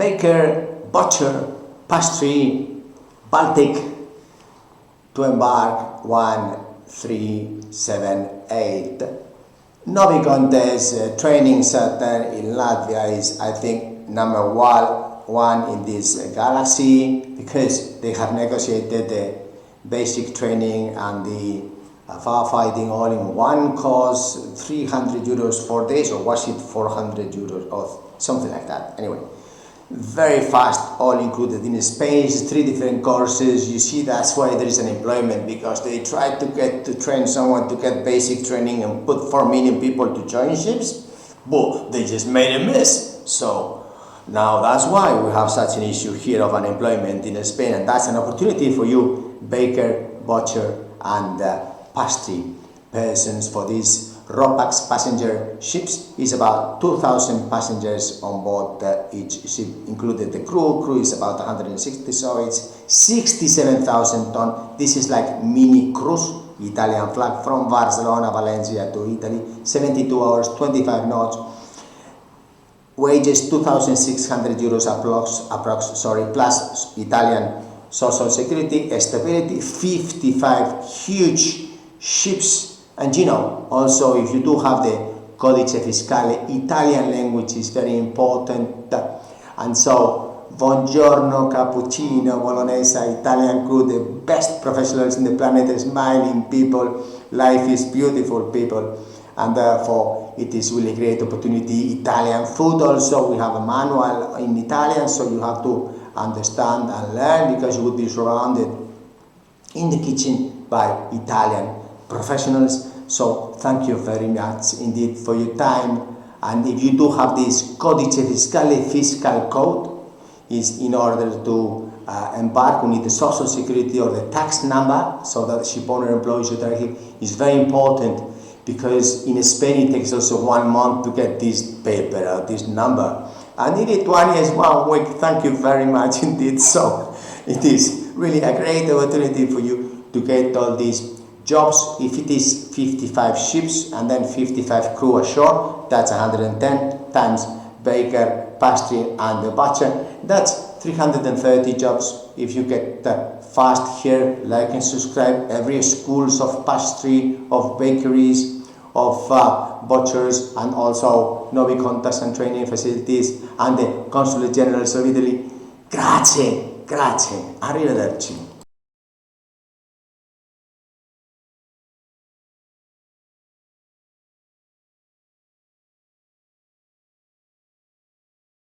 baker, butcher, pastry, Baltic, to Embark 1378. Novi contest training center in Latvia is, I think, number one in this galaxy, because they have negotiated the basic training and the firefighting all in one course, 300 euros 4 days, or was it 400 euros or something like that. Anyway, very fast, all included in space, 3 different courses. You see, that's why there is an employment, because they tried to train someone to get basic training and put 4 million people to join ships, but they just made a mess. So now that's why we have such an issue here of unemployment in Spain, and that's an opportunity for you, baker, butcher, and pastry persons, for these RoPax passenger ships. Is about 2,000 passengers on board each ship, included the crew. Crew is about 160, so it's 67,000 tons. This is like mini cruise, Italian flag, from Barcelona, Valencia to Italy, 72 hours, 25 knots. Wages 2,600 euros approx, plus Italian social security, stability, 55 huge ships. And you know, also if you do have the Codiche Fiscale, Italian language is very important. And so, buongiorno, cappuccino, bolognese, Italian crew, the best professionals in the planet, smiling people, life is beautiful people. And therefore, it is really great opportunity. Italian food also, we have a manual in Italian, so you have to understand and learn, because you would be surrounded in the kitchen by Italian professionals. So thank you very much indeed for your time. And if you do have this Codice Fiscale fiscal code, is in order to embark, we need the social security or the tax number, so that ship owner employs you directly. Is very important, because in Spain it takes also 1 month to get this paper or this number. And in Lithuania is 1 week. Thank you very much indeed. So it is really a great opportunity for you to get all these jobs. If it is 55 ships and then 55 crew ashore, that's 110 times baker, pastry, and the butcher. That's 330 jobs. If you get fast here, like and subscribe. Every schools of pastry, of bakeries, of butchers, and also Novi contest and training facilities, and the Consulate General of Italy. Grazie, arrivederci.